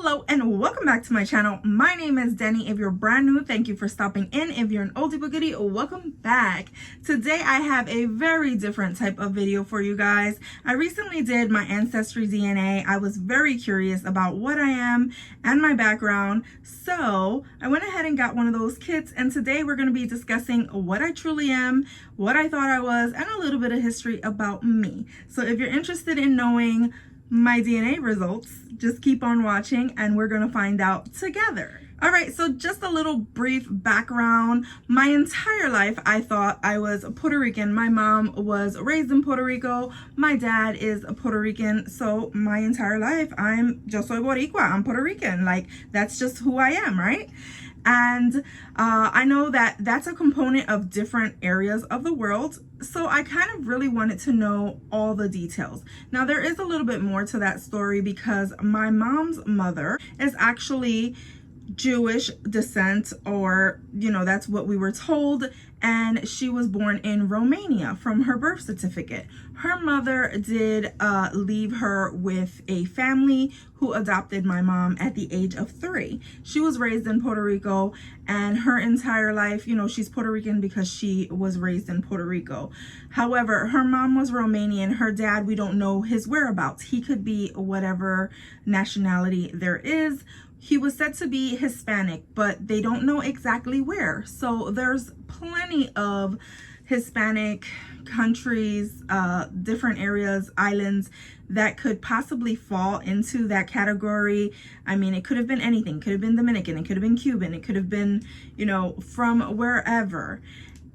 Hello and welcome back to my channel. My name is Deni. If you're brand new, thank you for stopping in. If you're an oldie but goodie, welcome back. Today I have a very different type of video for you guys. I recently did my Ancestry DNA. I was very curious about what I am and my background, so I went ahead and got one of those kits, and today we're going to be discussing what I truly am, what I thought I was, and a little bit of history about me. So if you're interested in knowing my DNA results, just keep on watching and we're gonna find out together. All right, so just a little brief background. My entire life, I thought I was Puerto Rican. My mom was raised in Puerto Rico. My dad is a Puerto Rican. So my entire life, yo soy boricua, I'm Puerto Rican. Like, that's just who I am, right? And I know that that's a component of different areas of the world. So I kind of really wanted to know all the details. Now, there is a little bit more to that story because my mom's mother is actually Jewish descent, or that's what we were told, and she was born in Romania from her birth certificate. Her mother did leave her with a family who adopted my mom at the age of 3. She was raised in Puerto Rico, and her entire life, she's Puerto Rican because she was raised in Puerto Rico. However, her mom was Romanian. Her dad, we don't know his whereabouts. He could be whatever nationality there is. He was said to be Hispanic, but they don't know exactly where. So there's plenty of Hispanic countries, different areas, islands that could possibly fall into that category. I mean, it could have been anything. It could have been Dominican. It could have been Cuban. It could have been, from wherever.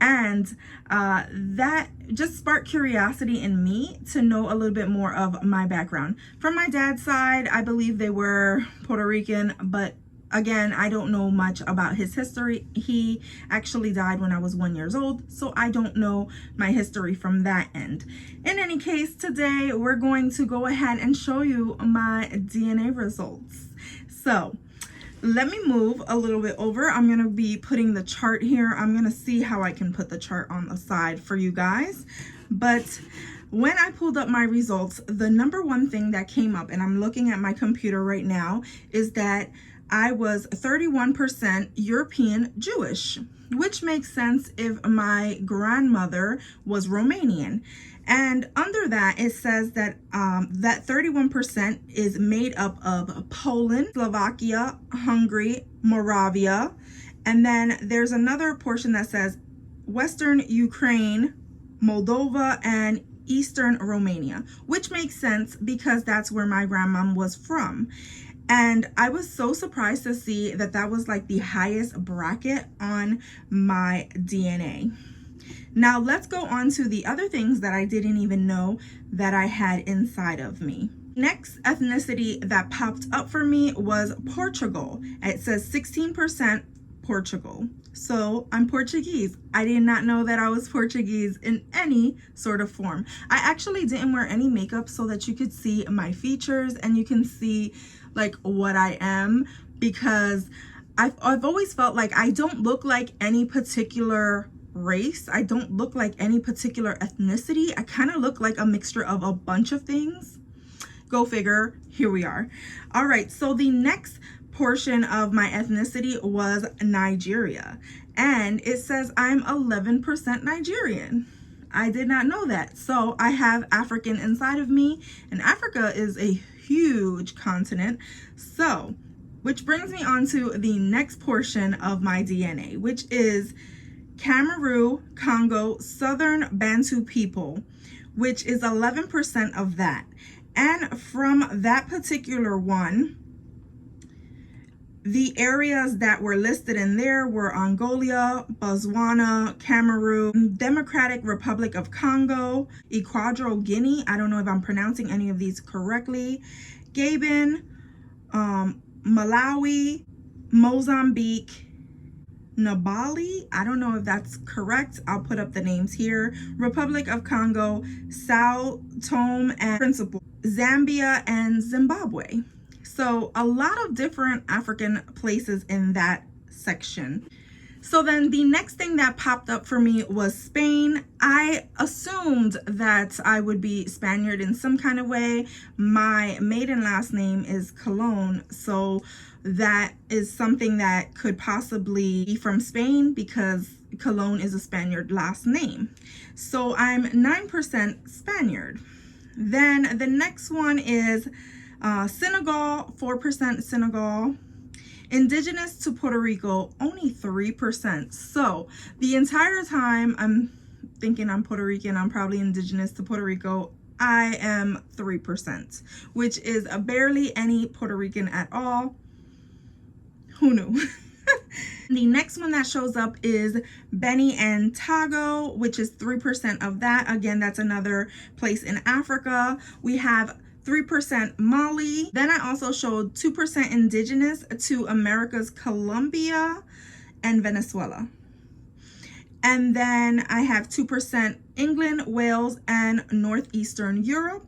And that just sparked curiosity in me to know a little bit more of my background. From my dad's side, I believe they were Puerto Rican, but again, I don't know much about his history. He actually died when I was 1 year old, so I don't know my history from that end. In any case, today we're going to go ahead and show you my DNA results. So let me move a little bit over. I'm going to be putting the chart here. I'm going to see how I can put the chart on the side for you guys. But when I pulled up my results, the number one thing that came up, and I'm looking at my computer right now, is that I was 31% European Jewish, which makes sense if my grandmother was Romanian. And under that, it says that that 31% is made up of Poland, Slovakia, Hungary, Moravia. And then there's another portion that says Western Ukraine, Moldova, and Eastern Romania, which makes sense because that's where my grandmom was from. And I was so surprised to see that that was like the highest bracket on my DNA. Now let's go on to the other things that I didn't even know that I had inside of me. Next ethnicity that popped up for me was Portugal. It says 16% Portugal. So I'm Portuguese. I did not know that I was Portuguese in any sort of form. I actually didn't wear any makeup so that you could see my features and you can see like what I am, because I've always felt like I don't look like any particular race. I don't look like any particular ethnicity. I kind of look like a mixture of a bunch of things. Go figure, here we are. All right, so the next portion of my ethnicity was Nigeria, and it says I'm 11% Nigerian. I did not know that. So I have African inside of me, and Africa is a huge continent. So, which brings me on to the next portion of my DNA, which is Cameroon, Congo, Southern Bantu people, which is 11% of that. And from that particular one, the areas that were listed in there were Angola, Botswana, Cameroon, Democratic Republic of Congo, Equatorial Guinea, I don't know if I'm pronouncing any of these correctly, Gabon, Malawi, Mozambique, Nabali, I don't know if that's correct. I'll put up the names here. Republic of Congo, Sao Tome and Principe, Zambia, and Zimbabwe. So a lot of different African places in that section. So then the next thing that popped up for me was Spain. I assumed that I would be Spaniard in some kind of way. My maiden last name is Colon, so that is something that could possibly be from Spain because Colon is a Spaniard last name. So I'm 9% Spaniard. Then the next one is Senegal, 4% Senegal. Indigenous to Puerto Rico, only 3%. So the entire time I'm thinking I'm Puerto Rican, I'm probably indigenous to Puerto Rico. I am 3%, which is barely any Puerto Rican at all. Who knew? The next one that shows up is Beni and Togo, which is 3% of that. Again, that's another place in Africa. We have 3% Mali. Then I also showed 2% indigenous to America's Colombia and Venezuela. And then I have 2% England, Wales, and Northeastern Europe.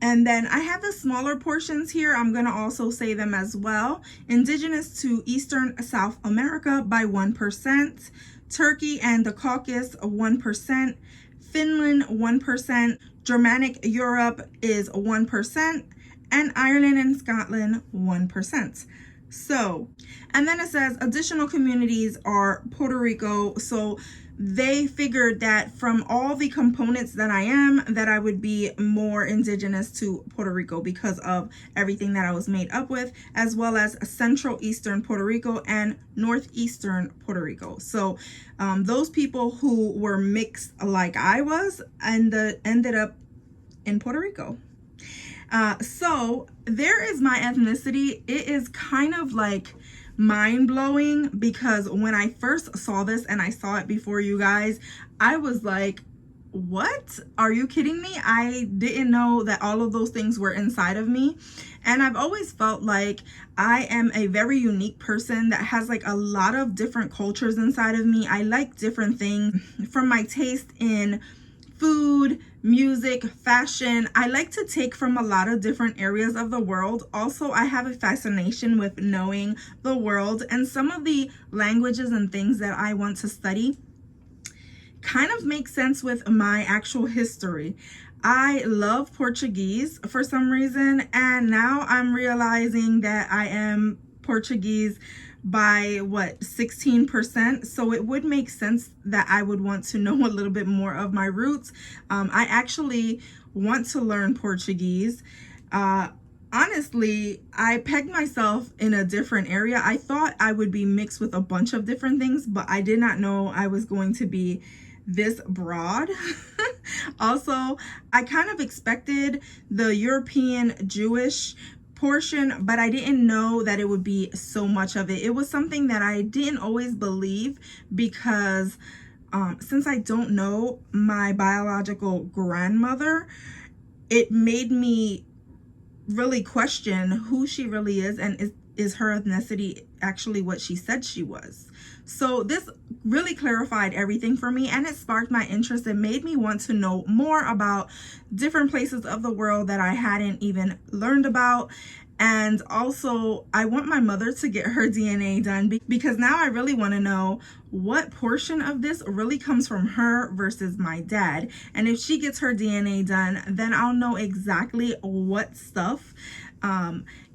And then I have the smaller portions here. I'm going to also say them as well. Indigenous to Eastern South America by 1%. Turkey and the Caucasus, 1%. Finland, 1%. Germanic Europe is 1%, and Ireland and Scotland 1%. So, and then it says additional communities are Puerto Rico. So they figured that from all the components that I am, that I would be more indigenous to Puerto Rico because of everything that I was made up with, as well as Central Eastern Puerto Rico and Northeastern Puerto Rico. So those people who were mixed like I was and ended up in Puerto Rico. So there is my ethnicity. It is kind of like mind-blowing because when I first saw this and I saw it before you guys, I was like, what? Are you kidding me? I didn't know that all of those things were inside of me. And I've always felt like I am a very unique person that has like a lot of different cultures inside of me. I like different things from my taste in food, music, fashion. I like to take from a lot of different areas of the world. Also, I have a fascination with knowing the world, and some of the languages and things that I want to study kind of make sense with my actual history. I love Portuguese for some reason, and now I'm realizing that I am Portuguese by 16%, so it would make sense that I would want to know a little bit more of my roots. I actually want to learn Portuguese. Honestly, I pegged myself in a different area. I thought I would be mixed with a bunch of different things, but I did not know I was going to be this broad. Also, I kind of expected the European Jewish portion, but I didn't know that it would be so much of it. It was something that I didn't always believe because since I don't know my biological grandmother, it made me really question who she really is, and is her ethnicity actually what she said she was. So this really clarified everything for me, and it sparked my interest. It made me want to know more about different places of the world that I hadn't even learned about. And also, I want my mother to get her DNA done because now I really want to know what portion of this really comes from her versus my dad. And if she gets her DNA done, then I'll know exactly what stuff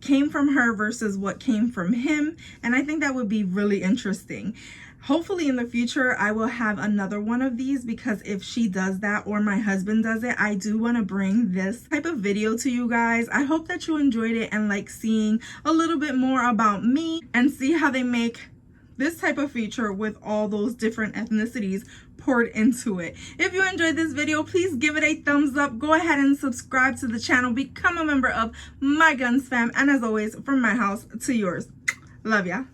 came from her versus what came from him. And I think that would be really interesting. Hopefully in the future, I will have another one of these, because if she does that or my husband does it, I do want to bring this type of video to you guys. I hope that you enjoyed it and like seeing a little bit more about me and see how they make this type of feature with all those different ethnicities poured into it. If you enjoyed this video, please give it a thumbs up. Go ahead and subscribe to the channel. Become a member of my GonzFam. And as always, from my house to yours. Love ya.